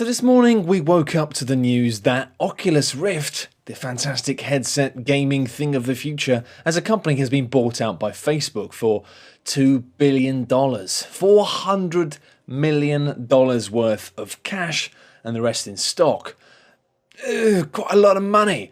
So this morning we woke up to the news that Oculus Rift, the fantastic headset gaming thing of the future, as a company has been bought out by Facebook for $2 billion. $400 million worth of cash and the rest in stock. Quite a lot of money.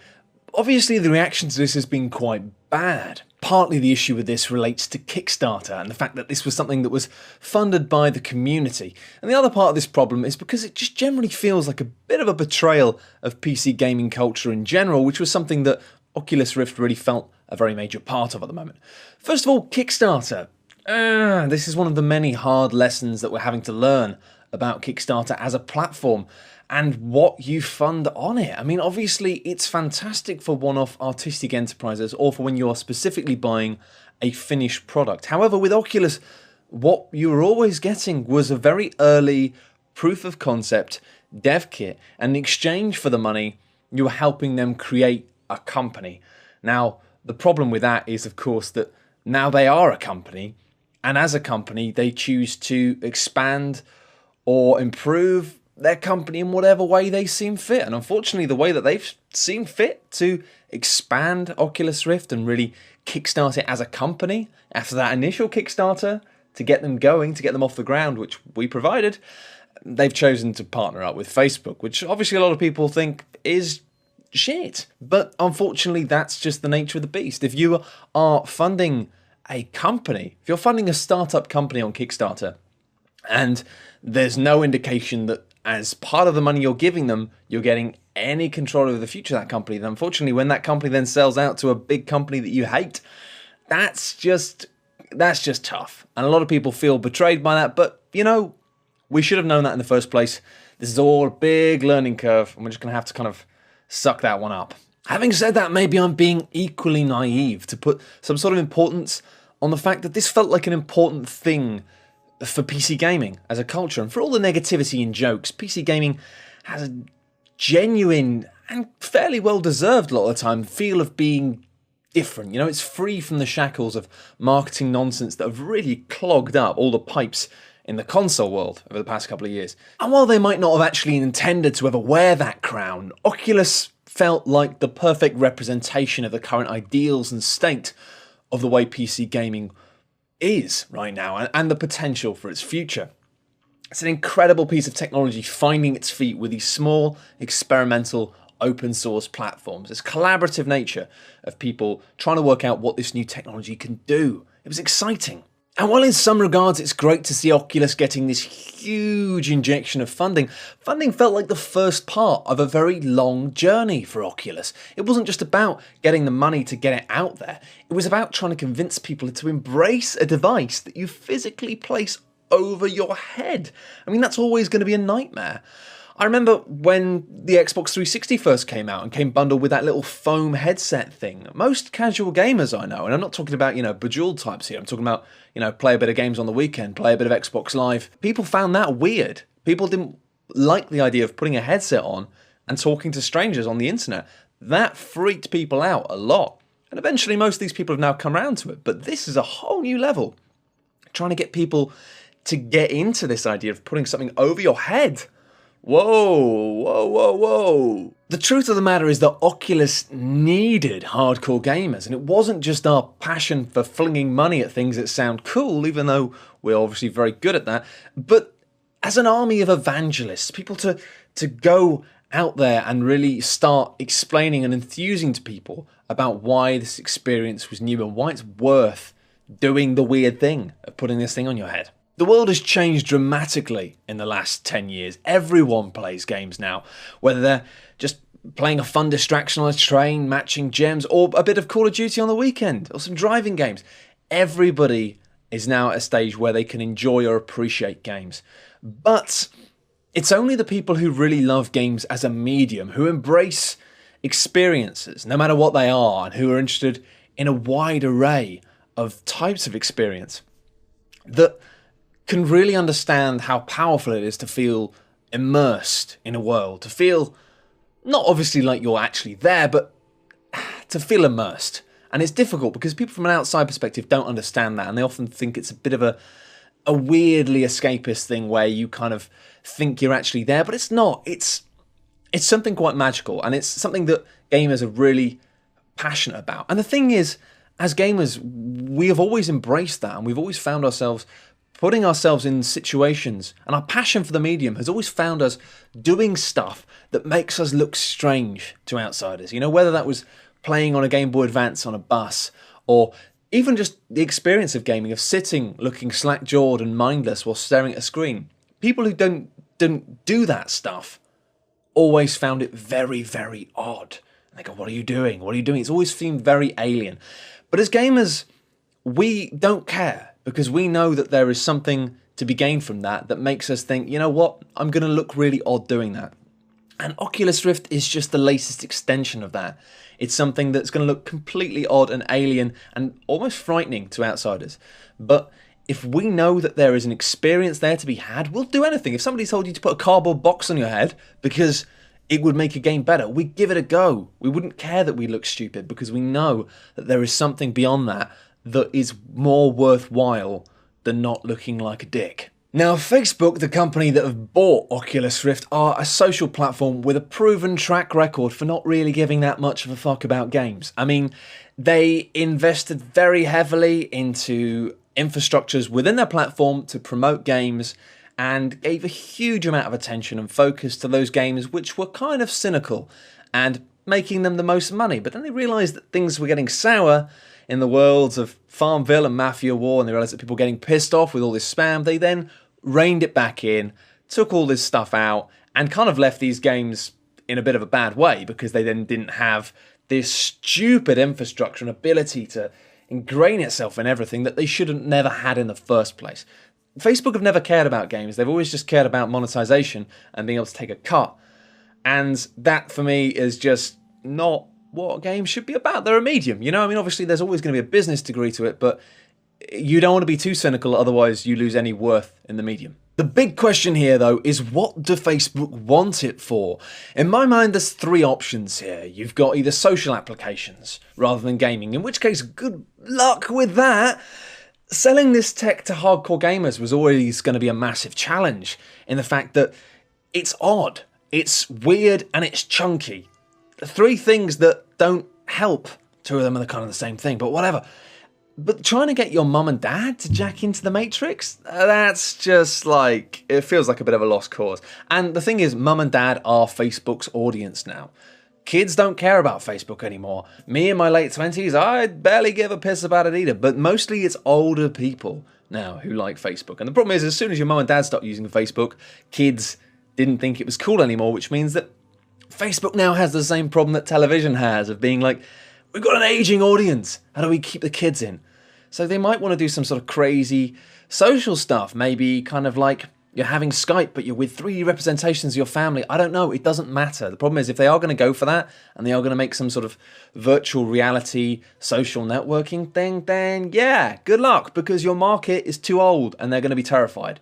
Obviously the reaction to this has been quite bad. Partly the issue with this relates to Kickstarter and the fact that this was something that was funded by the community. And the other part of this problem is because it just generally feels like a bit of a betrayal of PC gaming culture in general, which was something that Oculus Rift really felt a very major part of at the moment. First of all, Kickstarter. This is one of the many hard lessons that we're having to learn about Kickstarter as a platform and what you fund on it. I mean, obviously it's fantastic for one-off artistic enterprises or for when you're specifically buying a finished product. However, with Oculus, what you were always getting was a very early proof of concept dev kit, and in exchange for the money, you were helping them create a company. Now, the problem with that is, of course, that now they are a company, and as a company, they choose to expand or improve their company in whatever way they seem fit. And unfortunately, the way that they've seen fit to expand Oculus Rift and really kickstart it as a company after that initial Kickstarter to get them going, to get them off the ground, which we provided, they've chosen to partner up with Facebook, which obviously a lot of people think is shit. But unfortunately, that's just the nature of the beast. If you are funding a company, if you're funding a startup company on Kickstarter, and there's no indication that as part of the money you're giving them, you're getting any control over the future of that company, then unfortunately when that company then sells out to a big company that you hate, that's just tough. And a lot of people feel betrayed by that, but you know, we should have known that in the first place. This is all a big learning curve, and we're just going to have to kind of suck that one up. Having said that, maybe I'm being equally naive to put some sort of importance on the fact that this felt like an important thing for PC gaming as a culture. And for all the negativity and jokes, PC gaming has a genuine and fairly well-deserved a lot of the time feel of being different. You know, it's free from the shackles of marketing nonsense that have really clogged up all the pipes in the console world over the past couple of years. And while they might not have actually intended to ever wear that crown, Oculus felt like the perfect representation of the current ideals and state of the way PC gaming is right now and the potential for its future. It's an incredible piece of technology finding its feet with these small, experimental, open source platforms. This collaborative nature of people trying to work out what this new technology can do. It was exciting. And while in some regards it's great to see Oculus getting this huge injection of funding, funding felt like the first part of a very long journey for Oculus. It wasn't just about getting the money to get it out there. It was about trying to convince people to embrace a device that you physically place over your head. I mean, that's always going to be a nightmare. I remember when the Xbox 360 first came out and came bundled with that little foam headset thing. Most casual gamers I know, and I'm not talking about, bejeweled types here, I'm talking about, play a bit of games on the weekend, play a bit of Xbox Live. People found that weird. People didn't like the idea of putting a headset on and talking to strangers on the internet. That freaked people out a lot. And eventually most of these people have now come around to it. But this is a whole new level. Trying to get people to get into this idea of putting something over your head. Whoa. The truth of the matter is that Oculus needed hardcore gamers, and it wasn't just our passion for flinging money at things that sound cool, even though we're obviously very good at that, but as an army of evangelists, people to go out there and really start explaining and enthusing to people about why this experience was new and why it's worth doing the weird thing of putting this thing on your head. The world has changed dramatically in the last 10 years. Everyone plays games now, whether they're just playing a fun distraction on a train, matching gems, or a bit of Call of Duty on the weekend, or some driving games. Everybody is now at a stage where they can enjoy or appreciate games. But it's only the people who really love games as a medium, who embrace experiences, no matter what they are, and who are interested in a wide array of types of experience, that can really understand how powerful it is to feel immersed in a world, to feel not obviously like you're actually there, but to feel immersed. And it's difficult because people from an outside perspective don't understand that, and they often think it's a bit of a weirdly escapist thing where you kind of think you're actually there, but it's not. It's something quite magical, and it's something that gamers are really passionate about. And the thing is, as gamers, we have always embraced that, and we've always found ourselves putting ourselves in situations, and our passion for the medium has always found us doing stuff that makes us look strange to outsiders. You know, whether that was playing on a Game Boy Advance on a bus, or even just the experience of gaming, of sitting looking slack-jawed and mindless while staring at a screen. People who don't do that stuff always found it very, very odd. And they go, what are you doing? What are you doing? It's always seemed very alien. But as gamers, we don't care, because we know that there is something to be gained from that makes us think, you know what, I'm going to look really odd doing that. And Oculus Rift is just the latest extension of that. It's something that's going to look completely odd and alien and almost frightening to outsiders. But if we know that there is an experience there to be had, we'll do anything. If somebody told you to put a cardboard box on your head because it would make a game better, we'd give it a go. We wouldn't care that we look stupid, because we know that there is something beyond that that is more worthwhile than not looking like a dick. Now, Facebook, the company that have bought Oculus Rift, are a social platform with a proven track record for not really giving that much of a fuck about games. I mean, they invested very heavily into infrastructures within their platform to promote games, and gave a huge amount of attention and focus to those games which were kind of cynical and making them the most money. But then they realised that things were getting sour in the worlds of Farmville and Mafia War, and they realised that people were getting pissed off with all this spam. They then reined it back in, took all this stuff out, and kind of left these games in a bit of a bad way, because they then didn't have this stupid infrastructure and ability to ingrain itself in everything that they should have never had in the first place. Facebook have never cared about games. They've always just cared about monetization and being able to take a cut. And that, for me, is just not what games should be about. They're a medium, you know? I mean, obviously, there's always going to be a business degree to it, but you don't want to be too cynical, otherwise you lose any worth in the medium. The big question here, though, is what do Facebook want it for? In my mind, there's three options here. You've got either social applications rather than gaming, in which case, good luck with that. Selling this tech to hardcore gamers was always going to be a massive challenge, in the fact that it's odd, it's weird, and it's chunky. Three things that don't help. Two of them are kind of the same thing, but whatever. But trying to get your mum and dad to jack into the Matrix, that's just like, it feels like a bit of a lost cause. And the thing is, mum and dad are Facebook's audience now. Kids don't care about Facebook anymore. Me in my late 20s, I barely give a piss about it either. But mostly it's older people now who like Facebook. And the problem is, as soon as your mum and dad start using Facebook, kids didn't think it was cool anymore, which means that Facebook now has the same problem that television has, of being like, we've got an aging audience. How do we keep the kids in? So they might want to do some sort of crazy social stuff. Maybe kind of like you're having Skype, but you're with 3D representations of your family. I don't know. It doesn't matter. The problem is, if they are going to go for that, and they are going to make some sort of virtual reality social networking thing, then yeah, good luck, because your market is too old and they're going to be terrified.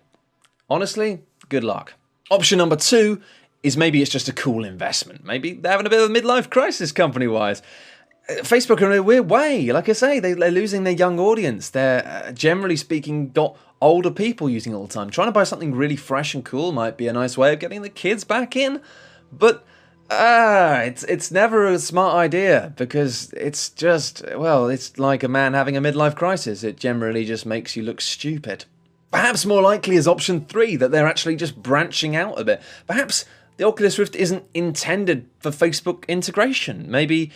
Honestly, good luck. Option number two is maybe it's just a cool investment. Maybe they're having a bit of a midlife crisis company-wise. Facebook are in a weird way. Like I say, they're losing their young audience. They're, generally speaking, got older people using it all the time. Trying to buy something really fresh and cool might be a nice way of getting the kids back in. But it's never a smart idea, because it's just, well, it's like a man having a midlife crisis. It generally just makes you look stupid. Perhaps more likely is option three, that they're actually just branching out a bit. Perhaps the Oculus Rift isn't intended for Facebook integration. Maybe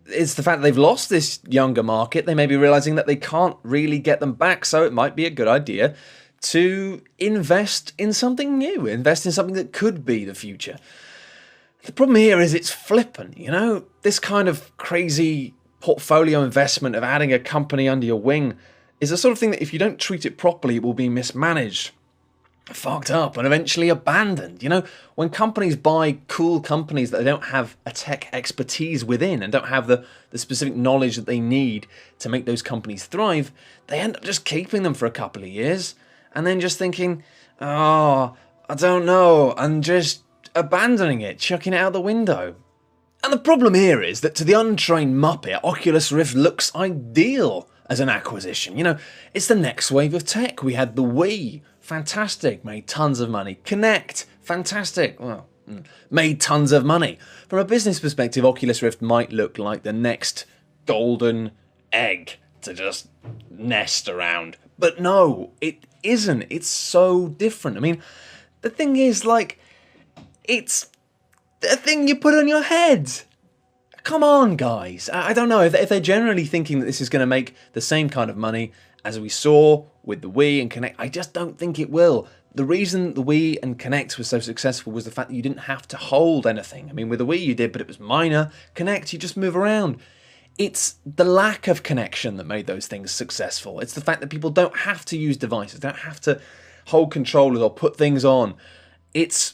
it's the fact that they've lost this younger market. They may be realizing that they can't really get them back, so it might be a good idea to invest in something new, invest in something that could be the future. The problem here is it's flippant, you know? This kind of crazy portfolio investment of adding a company under your wing is the sort of thing that if you don't treat it properly, it will be mismanaged, fucked up, and eventually abandoned. You know, when companies buy cool companies that they don't have a tech expertise within and don't have the specific knowledge that they need to make those companies thrive, they end up just keeping them for a couple of years and then just thinking, oh, I don't know, and just abandoning it, chucking it out the window. And the problem here is that to the untrained muppet, Oculus Rift looks ideal as an acquisition. You know, it's the next wave of tech. We had the Wii fantastic, made tons of money. Connect, fantastic, well, made tons of money. From a business perspective, Oculus Rift might look like the next golden egg to just nest around. But no, it isn't. It's so different. I mean, the thing is, like, it's the thing you put on your head. Come on, guys. I don't know if they're generally thinking that this is going to make the same kind of money as we saw with the Wii and Kinect. I just don't think it will. The reason the Wii and Kinect was so successful was the fact that you didn't have to hold anything. I mean, with the Wii you did, but it was minor. Kinect, you just move around. It's the lack of connection that made those things successful. It's the fact that people don't have to use devices, don't have to hold controllers or put things on. It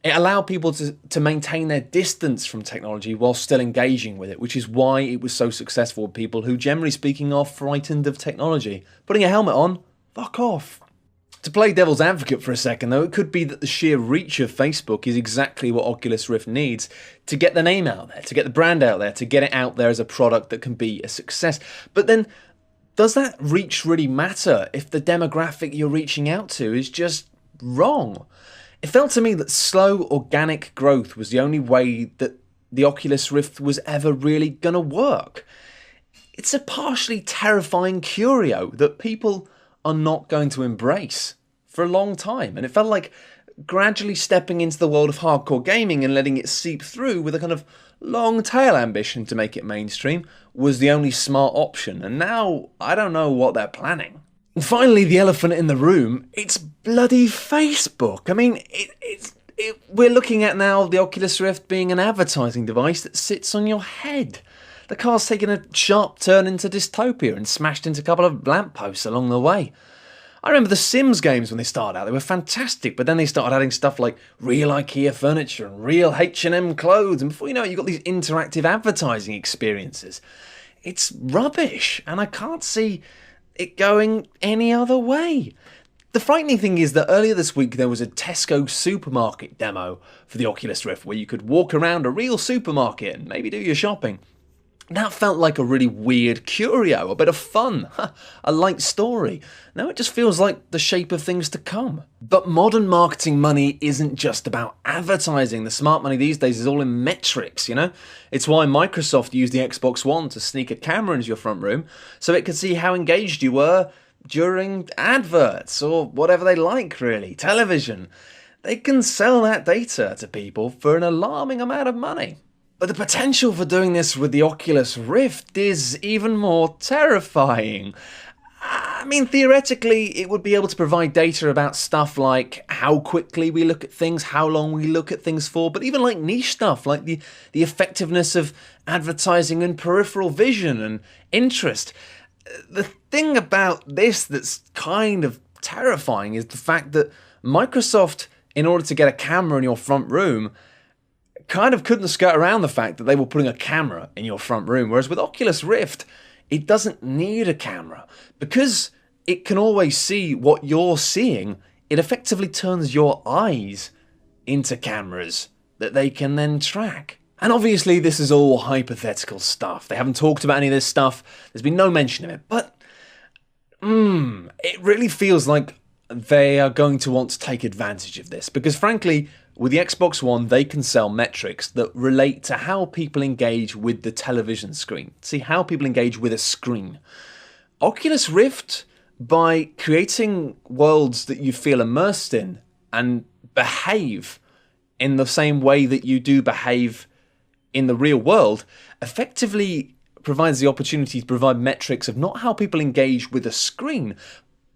allowed people to maintain their distance from technology while still engaging with it, which is why it was so successful with people who, generally speaking, are frightened of technology. Putting a helmet on, fuck off. To play devil's advocate for a second, though, it could be that the sheer reach of Facebook is exactly what Oculus Rift needs to get the name out there, to get the brand out there, to get it out there as a product that can be a success. But then, does that reach really matter if the demographic you're reaching out to is just wrong? It felt to me that slow, organic growth was the only way that the Oculus Rift was ever really going to work. It's a partially terrifying curio that people are not going to embrace for a long time. And it felt like gradually stepping into the world of hardcore gaming and letting it seep through with a kind of long tail ambition to make it mainstream was the only smart option. And now I don't know what they're planning. And finally, the elephant in the room, it's bloody Facebook. I mean, we're looking at now the Oculus Rift being an advertising device that sits on your head. The car's taken a sharp turn into dystopia and smashed into a couple of lampposts along the way. I remember the Sims games when they started out, they were fantastic, but then they started adding stuff like real IKEA furniture and real H&M clothes, and before you know it, you've got these interactive advertising experiences. It's rubbish, and I can't see it going any other way. The frightening thing is that earlier this week there was a Tesco supermarket demo for the Oculus Rift where you could walk around a real supermarket and maybe do your shopping. That felt like a really weird curio, a bit of fun, a light story. Now it just feels like the shape of things to come. But modern marketing money isn't just about advertising. The smart money these days is all in metrics, you know? It's why Microsoft used the Xbox One to sneak a camera into your front room so it could see how engaged you were during adverts or whatever they like, really, television. They can sell that data to people for an alarming amount of money. But the potential for doing this with the Oculus Rift is even more terrifying. I mean, theoretically, it would be able to provide data about stuff like how quickly we look at things, how long we look at things for, but even like niche stuff, like the effectiveness of advertising and peripheral vision and interest. The thing about this that's kind of terrifying is the fact that Microsoft, in order to get a camera in your front room, kind of couldn't skirt around the fact that they were putting a camera in your front room. Whereas with Oculus Rift, it doesn't need a camera. Because it can always see what you're seeing, it effectively turns your eyes into cameras that they can then track. And obviously this is all hypothetical stuff. They haven't talked about any of this stuff. There's been no mention of it. But it really feels like they are going to want to take advantage of this. Because frankly, with the Xbox One, they can sell metrics that relate to how people engage with the television screen. See, how people engage with a screen. Oculus Rift, by creating worlds that you feel immersed in and behave in the same way that you do behave in the real world, effectively provides the opportunity to provide metrics of not how people engage with a screen,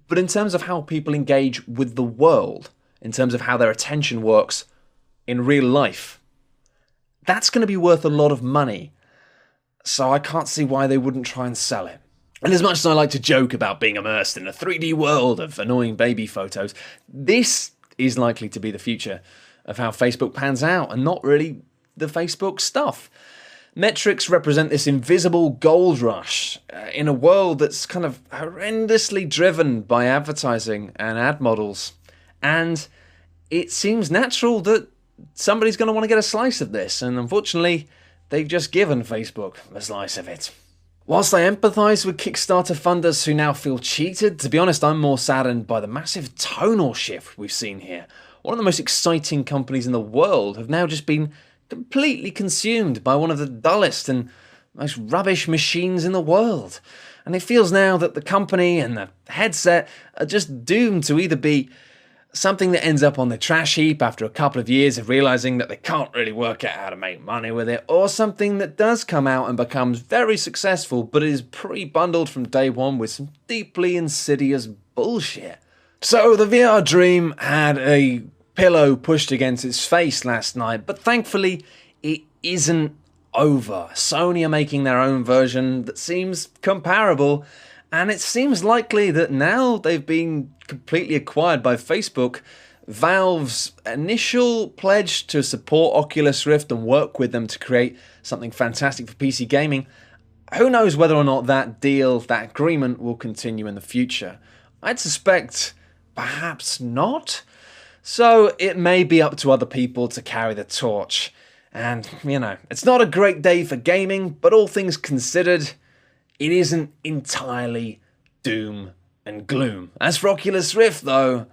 but in terms of how people engage with the world, in terms of how their attention works in real life. That's going to be worth a lot of money, so I can't see why they wouldn't try and sell it. And as much as I like to joke about being immersed in a 3D world of annoying baby photos, this is likely to be the future of how Facebook pans out, and not really the Facebook stuff. Metrics represent this invisible gold rush in a world that's kind of horrendously driven by advertising and ad models. And it seems natural that somebody's going to want to get a slice of this, and unfortunately, they've just given Facebook a slice of it. Whilst I empathise with Kickstarter funders who now feel cheated, to be honest, I'm more saddened by the massive tonal shift we've seen here. One of the most exciting companies in the world have now just been completely consumed by one of the dullest and most rubbish machines in the world. And it feels now that the company and the headset are just doomed to either be something that ends up on the trash heap after a couple of years of realising that they can't really work out how to make money with it, or something that does come out and becomes very successful but is pre-bundled from day one with some deeply insidious bullshit. So the VR dream had a pillow pushed against its face last night, but thankfully it isn't over. Sony are making their own version that seems comparable, and it seems likely that now they've been completely acquired by Facebook, Valve's initial pledge to support Oculus Rift and work with them to create something fantastic for PC gaming, who knows whether or not that deal, that agreement will continue in the future. I'd suspect perhaps not. So it may be up to other people to carry the torch. And, it's not a great day for gaming, but all things considered, it isn't entirely doom and gloom. As for Oculus Rift, though,